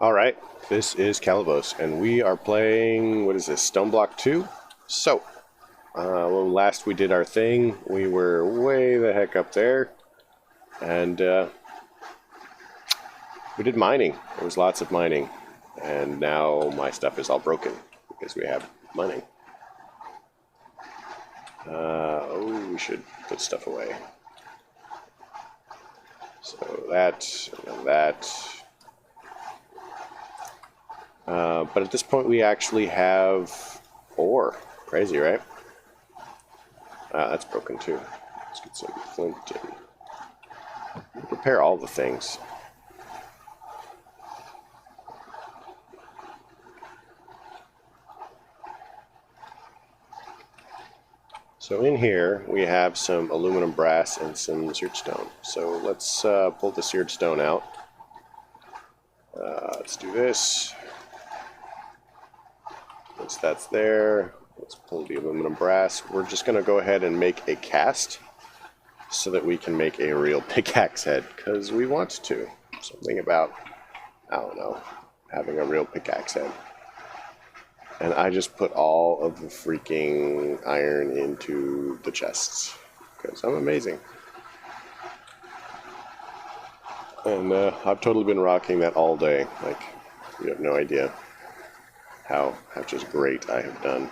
All right, this is Calibos, and we are playing, what is this, Stoneblock 2? So, well, last we did our thing, we were way the heck up there, and we did mining. There was lots of mining, and now my stuff is all broken because we have mining. Oh, we should put stuff away. So that, and that. But at this point we actually have ore. Crazy, right? That's broken too. Let's get some flint and repair all the things. So in here we have some aluminum brass and some seared stone. So let's pull the seared stone out. Let's do this. Once that's there, let's pull the aluminum brass. We're just going to go ahead and make a cast so that we can make a real pickaxe head, because we want to. Something about, I don't know, having a real pickaxe head. And I just put all of the freaking iron into the chests, because I'm amazing. And I've totally been rocking that all day. Like, you have no idea how just great I have done.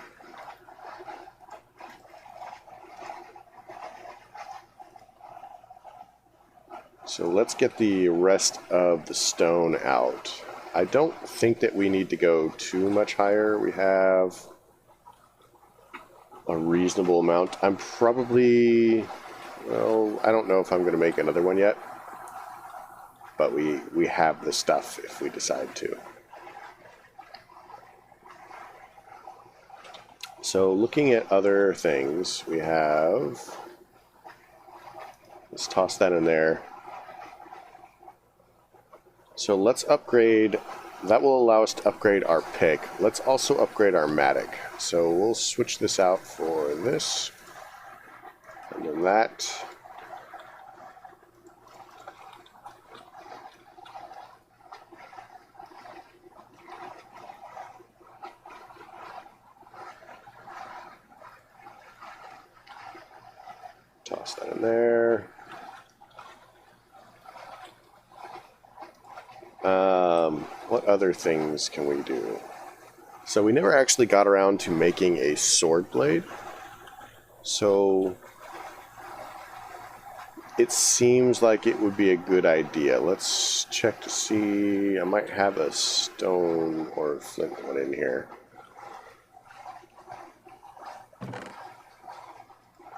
So let's get the rest of the stone out. I don't think that we need to go too much higher. We have a reasonable amount. I'm probably, well, I don't know if I'm going to make another one yet, but we have the stuff if we decide to. So looking at other things, we have, let's toss that in there. So let's upgrade, that will allow us to upgrade our pick. Let's also upgrade our mattock. So we'll switch this out for this, and then that. Toss that in there. What other things can we do? So we never actually got around to making a sword blade. So it seems like it would be a good idea. Let's check to see. I might have a stone or flint one in here.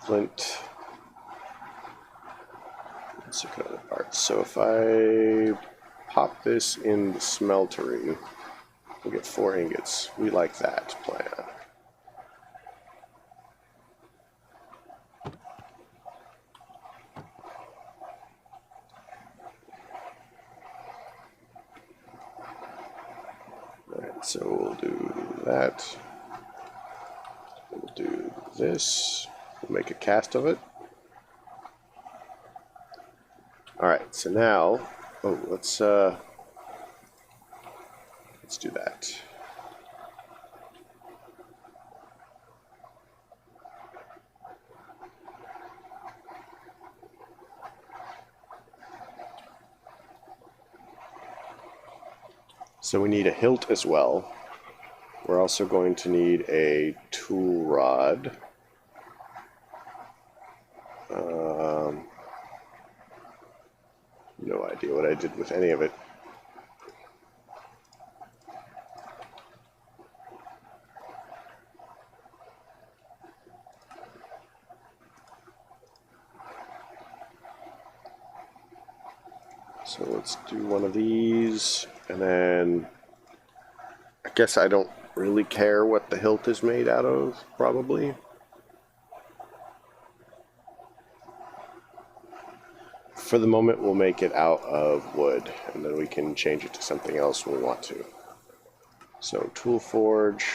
Flint. Let's look at other parts. So if I pop this in the smeltery, we'll get 4 ingots. We like that plan. Alright, so we'll do that. We'll do this. We'll make a cast of it. Alright, so now, let's do that. So we need a hilt as well. We're also going to need a tool rod. No idea what I did with any of it. So let's do one of these, and then I guess I don't really care what the hilt is made out of, probably. For the moment, we'll make it out of wood, and then we can change it to something else when we want to. So, tool forge,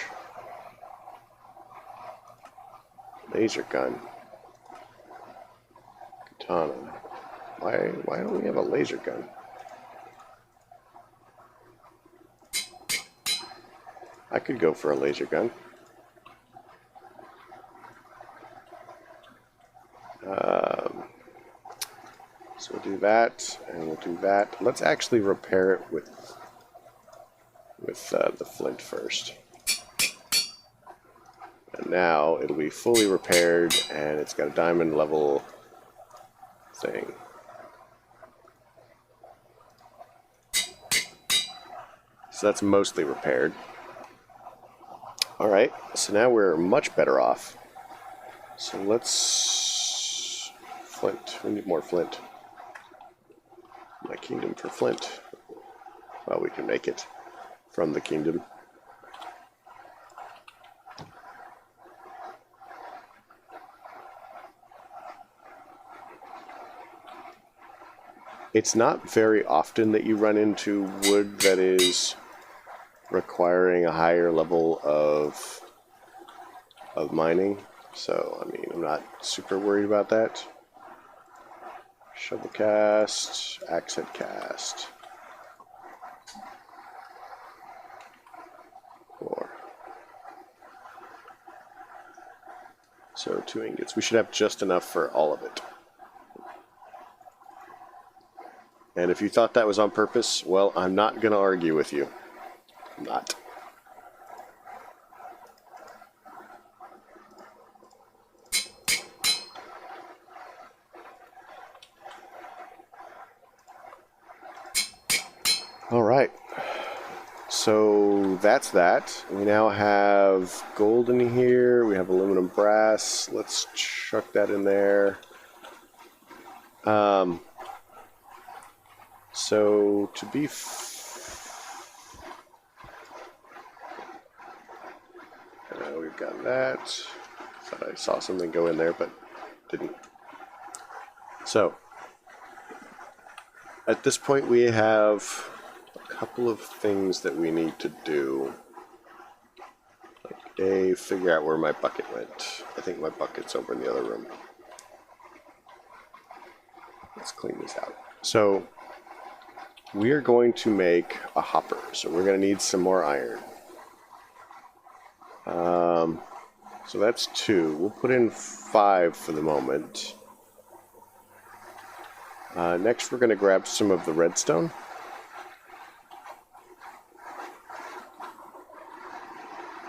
laser gun, katana. Why don't we have a laser gun? I could go for a laser gun. So we'll do that, and we'll do that. Let's actually repair it with the flint first. And now it'll be fully repaired, and it's got a diamond level thing. So that's mostly repaired. Alright, so now we're much better off. So let's... Flint. We need more flint. My kingdom for flint. Well, we can make it from the kingdom. It's not very often that you run into wood that is requiring a higher level of mining, so I mean, I'm not super worried about that. Shovel cast, axe head cast. 4. So 2 ingots. We should have just enough for all of it. And if you thought that was on purpose, well, I'm not going to argue with you. I'm not. All right. So that's that. We now have gold in here. We have aluminum brass. Let's chuck that in there. So to be we've got that. Thought I saw something go in there, but didn't. So at this point we have a couple of things that we need to do. Like A, figure out where my bucket went. I think my bucket's over in the other room. Let's clean this out. So we are going to make a hopper, so we're going to need some more iron. So that's 2. We'll put in 5 for the moment. Next, we're going to grab some of the redstone.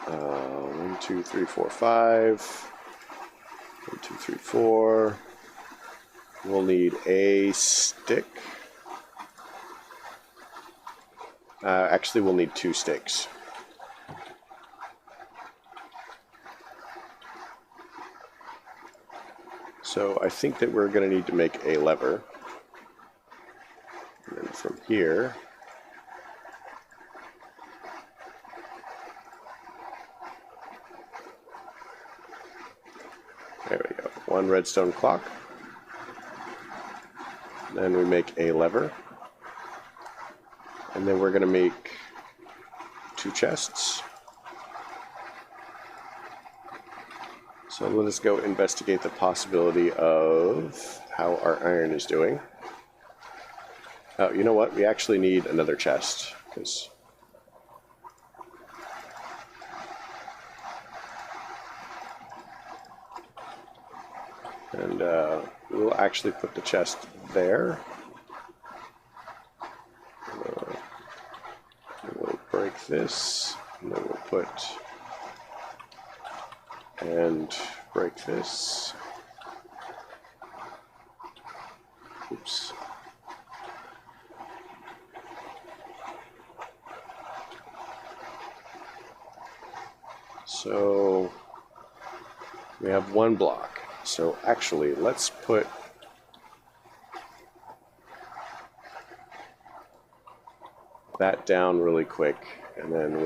One, 2, 3, 4, 5. 1, 2, 3, 4. We'll need a stick. Actually, we'll need 2 sticks. So I think that we're going to need to make a lever. And then from here, there we go. 1 redstone clock. Then we make a lever. And then we're going to make 2 chests. So let us go investigate the possibility of how our iron is doing. Oh, you know what? We actually need another chest, because and we'll actually put the chest there. We'll break this, and then we'll put and break this. Oops. So we have 1 block. So actually, let's put that down really quick, and then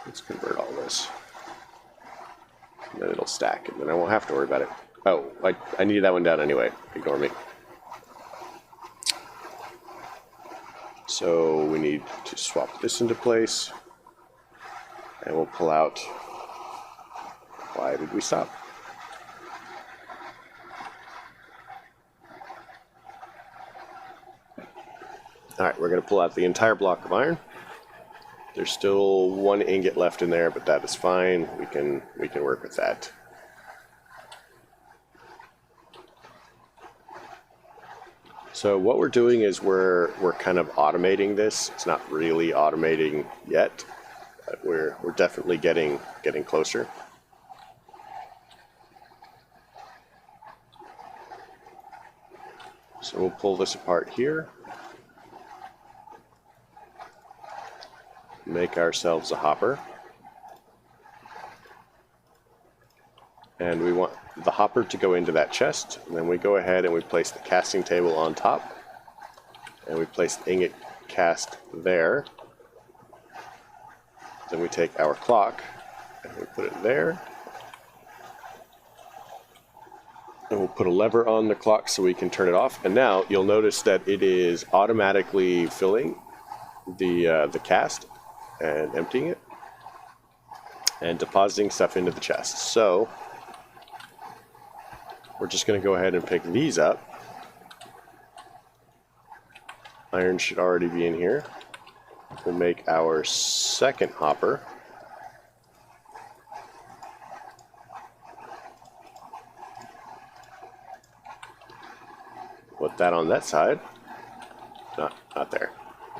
let's convert all this. And then it'll stack, and then I won't have to worry about it. Oh, I needed that one down anyway. Ignore me. So we need to swap this into place, and we'll pull out. Why did we stop? All right, we're going to pull out the entire block of iron. There's still 1 ingot left in there, but that is fine. We can work with that. So what we're doing is we're kind of automating this. It's not really automating yet, but we're definitely getting closer. So we'll pull this apart here. Make ourselves a hopper. And we want the hopper to go into that chest. And then we go ahead and we place the casting table on top. And we place the ingot cast there. Then we take our clock and we put it there. And we'll put a lever on the clock so we can turn it off. And now you'll notice that it is automatically filling the cast and emptying it and depositing stuff into the chest. So we're just going to go ahead and pick these up. Iron should already be in here. We'll make our second hopper. Put that on that side. Not there.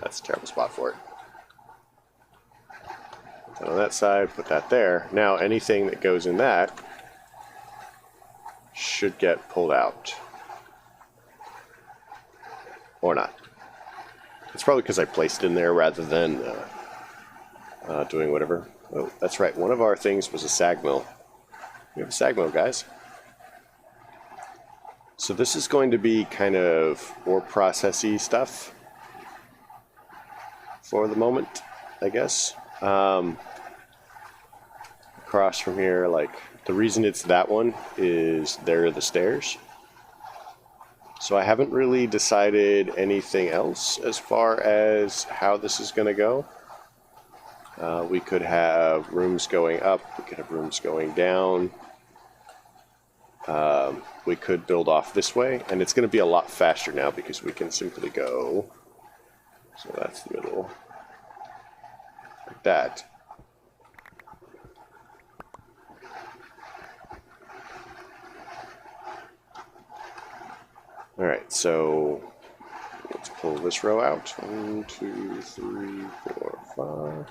That's a terrible spot for it. Put that on that side, put that there. Now anything that goes in that should get pulled out. Or not. It's probably because I placed it in there rather than doing whatever. Oh, that's right. One of our things was a sag mill. We have a sag mill, guys. So this is going to be kind of ore processy stuff for the moment, I guess. Across from here, like, the reason it's that one is there are the stairs. So I haven't really decided anything else as far as how this is going to go. We could have rooms going up, we could have rooms going down. We could build off this way, and it's going to be a lot faster now because we can simply go, so that's the middle, like that. Alright, so let's pull this row out. 1, 2, 3, 4, 5.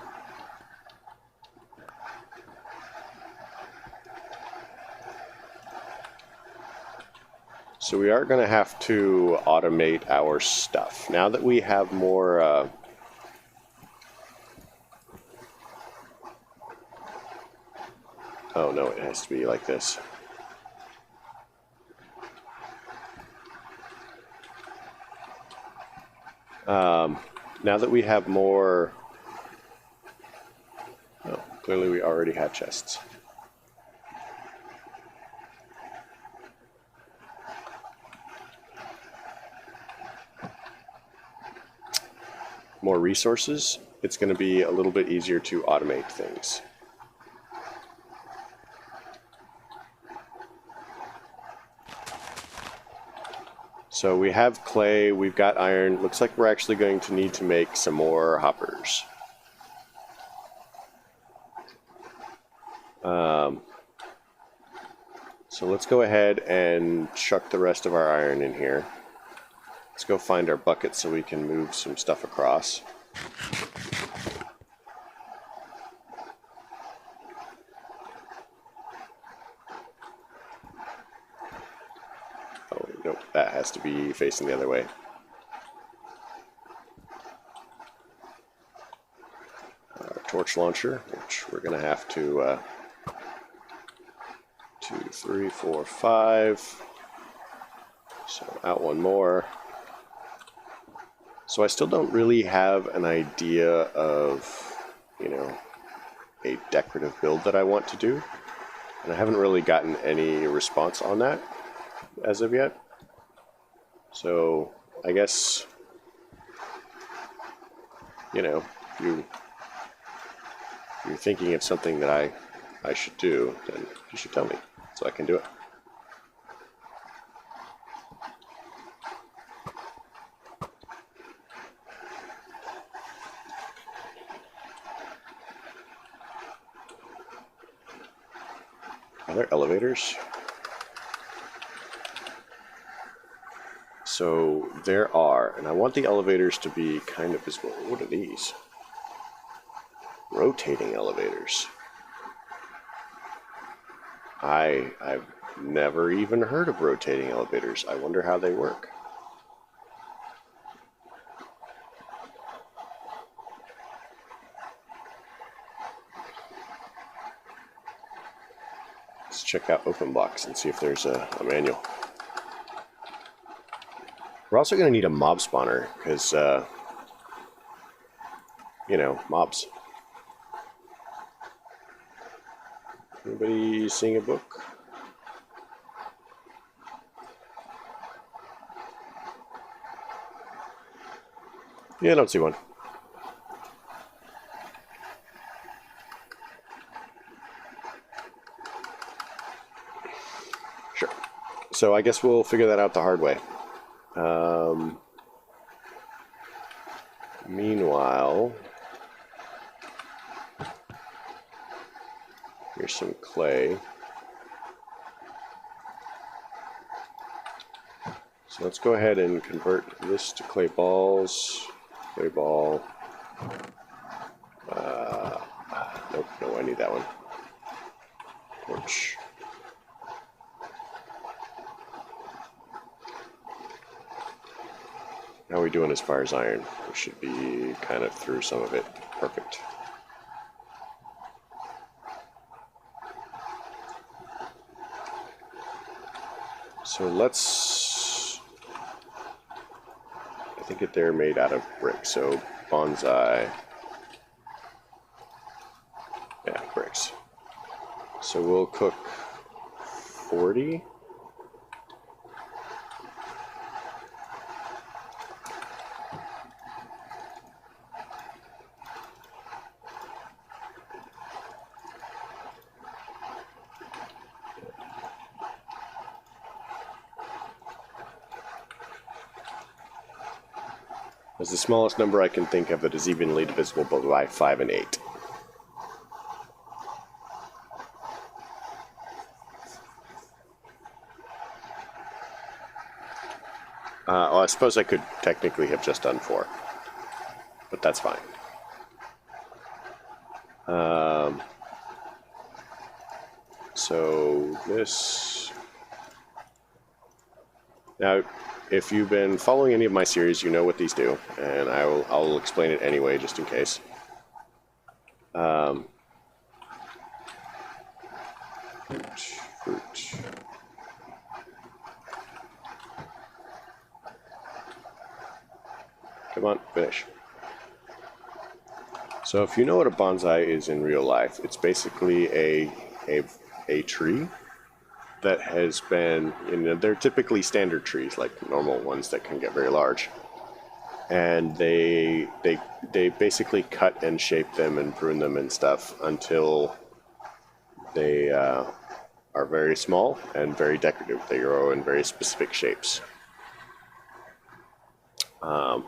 So we are going to have to automate our stuff. Now that we have more oh no, it has to be like this. Now that we have more, oh, clearly we already have chests. More resources, it's going to be a little bit easier to automate things. So we have clay, we've got iron. Looks like we're actually going to need to make some more hoppers. So let's go ahead and chuck the rest of our iron in here. Let's go find our bucket so we can move some stuff across. Oh, nope, that has to be facing the other way. Our torch launcher, which we're going to have to 2, 3, 4, 5. So out one more. So I still don't really have an idea of, you know, a decorative build that I want to do. And I haven't really gotten any response on that as of yet. So I guess, you know, if you're thinking of something that I should do, then you should tell me so I can do it. Are there elevators? So there are, and I want the elevators to be kind of visible. What are these? Rotating elevators. I've never even heard of rotating elevators. I wonder how they work. Let's check out open blocks and see if there's a manual. We're also going to need a mob spawner because, you know, mobs. Anybody seeing a book? Yeah, I don't see one. Sure. So I guess we'll figure that out the hard way. Meanwhile, here's some clay. So let's go ahead and convert this to clay balls. Clay ball. Nope, no, I need that one. Torch. How are we doing as far as iron? We should be kind of through some of it. Perfect. So let's... I think that they're made out of brick, so bonsai. Yeah, bricks. So we'll cook 40. That's the smallest number I can think of that is evenly divisible by 5 and 8. Well, I suppose I could technically have just done 4, but that's fine. So this... Now, if you've been following any of my series, you know what these do, and I'll explain it anyway, just in case. Fruit. Come on, finish. So if you know what a bonsai is in real life, it's basically a tree that has been, you know, they're typically standard trees, like normal ones that can get very large. And they basically cut and shape them and prune them and stuff until they are very small and very decorative. They grow in very specific shapes. I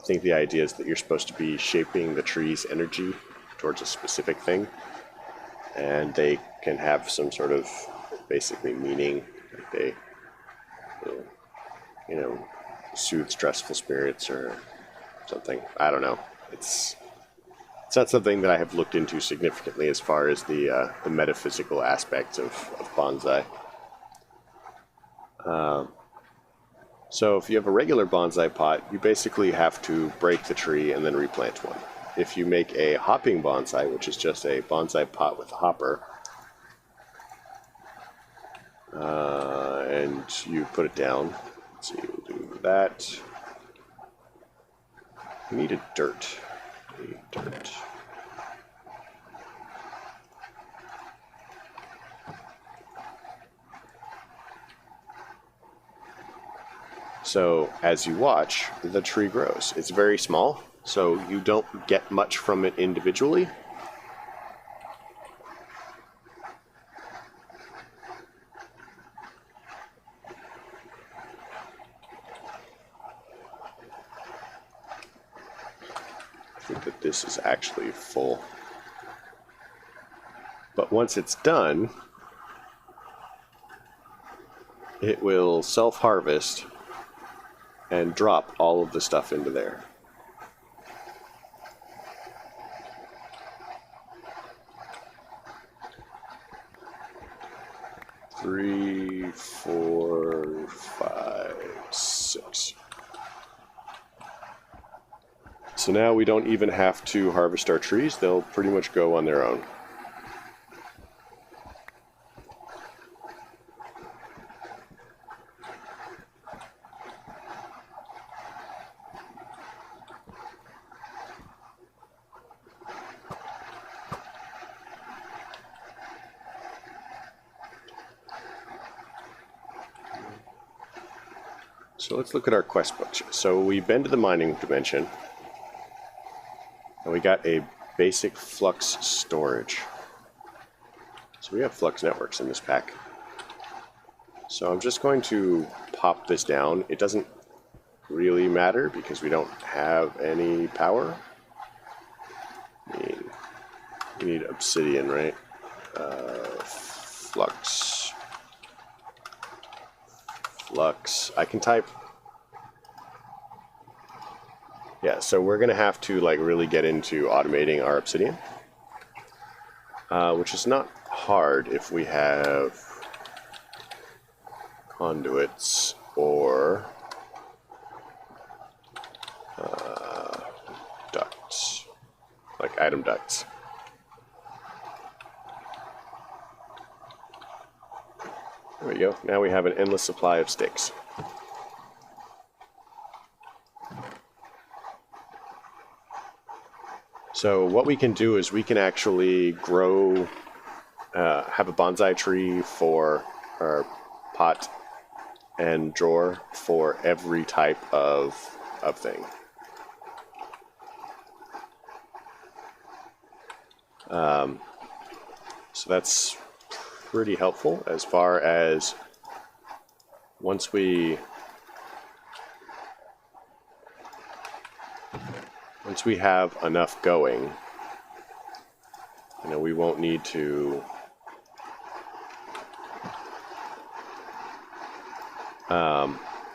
think the idea is that you're supposed to be shaping the tree's energy towards a specific thing, and they can have some sort of basically meaning. Like they, you know, soothe stressful spirits or something. I don't know. It's not something that I have looked into significantly as far as the metaphysical aspects of bonsai. So if you have a regular bonsai pot, you basically have to break the tree and then replant one. If you make a hopping bonsai, which is just a bonsai pot with a hopper, and you put it down, let's see, we'll do that. We need a dirt. So as you watch, the tree grows. It's very small, so you don't get much from it individually. I think that this is actually full. But once it's done, it will self-harvest and drop all of the stuff into there. Three, 4, 5, 6. So now we don't even have to harvest our trees. They'll pretty much go on their own. So let's look at our quest book. So we've been to the mining dimension, and we got a basic flux storage. So we have flux networks in this pack. So I'm just going to pop this down. It doesn't really matter because we don't have any power. I mean, we need obsidian, right? Flux. I can type. Yeah, so we're gonna have to like really get into automating our obsidian, which is not hard if we have conduits or ducts, like item ducts. There we go. Now we have an endless supply of sticks. So what we can do is we can actually grow, have a bonsai tree for our pot and drawer for every type of thing. So that's pretty helpful as far as once we have enough going, you know, we won't need to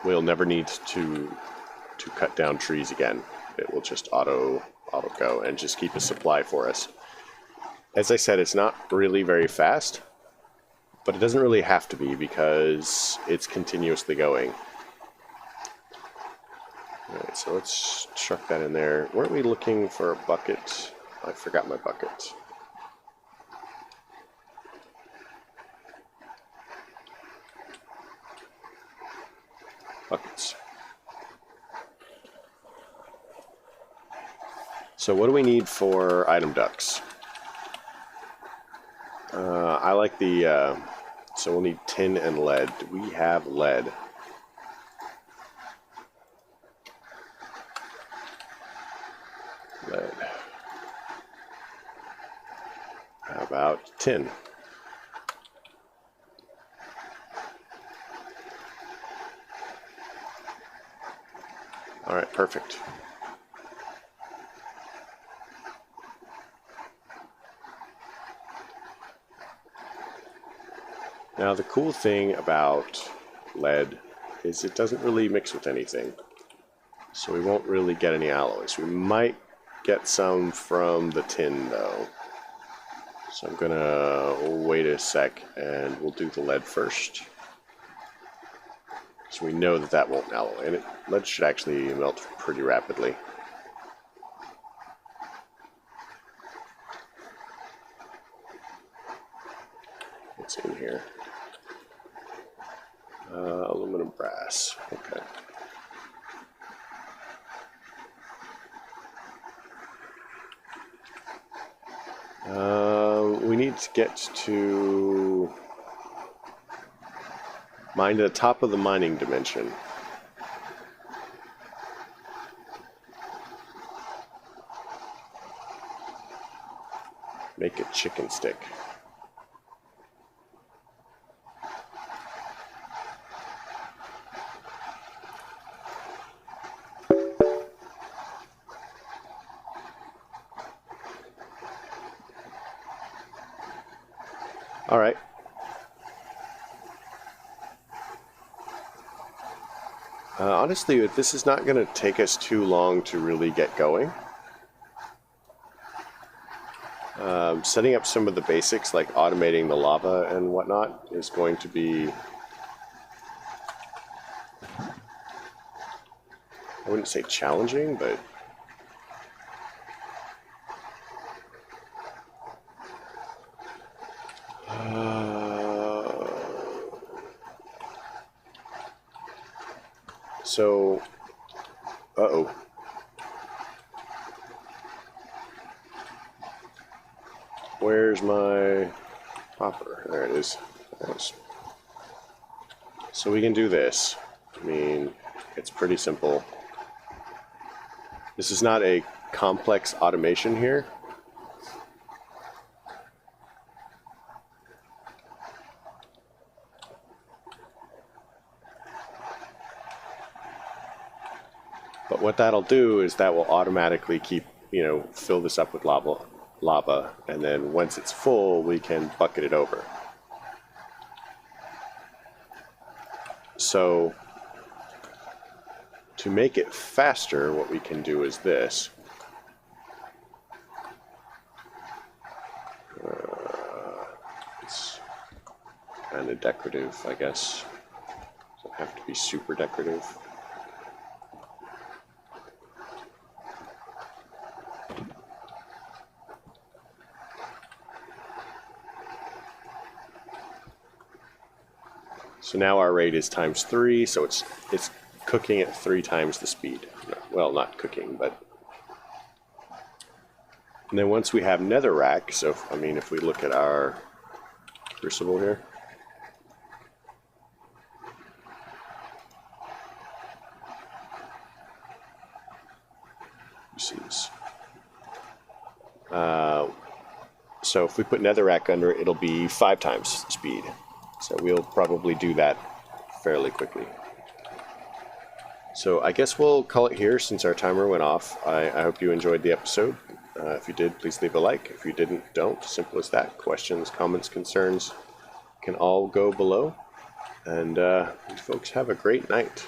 we'll never need to cut down trees again. It will just auto go and just keep a supply for us. As I said, it's not really very fast, but it doesn't really have to be because it's continuously going. Alright, so let's chuck that in there. Weren't we looking for a bucket? I forgot my bucket. Buckets. So what do we need for item ducts? I like the, so we'll need tin and lead. Do we have lead? Lead. How about tin? All right, perfect. Now the cool thing about lead is it doesn't really mix with anything. So we won't really get any alloys. We might get some from the tin though. So I'm gonna wait a sec and we'll do the lead first. So we know that that won't alloy, and lead should actually melt pretty rapidly. What's in here? Aluminum brass. Okay. We need to get to mine to the top of the mining dimension. Make a chicken stick. All right. Honestly, this is not going to take us too long to really get going. Setting up some of the basics, like automating the lava and whatnot, is going to be... I wouldn't say challenging, but... So... Uh-oh. Where's my hopper? There it is. Nice. So we can do this. I mean, it's pretty simple. This is not a complex automation here. But what that'll do is that will automatically keep, fill this up with lava, and then once it's full, we can bucket it over. So to make it faster, what we can do is this. It's kind of decorative, I guess. Doesn't have to be super decorative. So now our rate is times 3, so it's cooking at 3 times the speed. Well, not cooking, but... And then once we have netherrack, so, if we look at our crucible here. You see this. So if we put netherrack under it, it'll be 5 times the speed. So we'll probably do that fairly quickly. So I guess we'll call it here since our timer went off. I hope you enjoyed the episode. If you did, please leave a like. If you didn't, don't. Simple as that. Questions, comments, concerns can all go below. And folks, have a great night.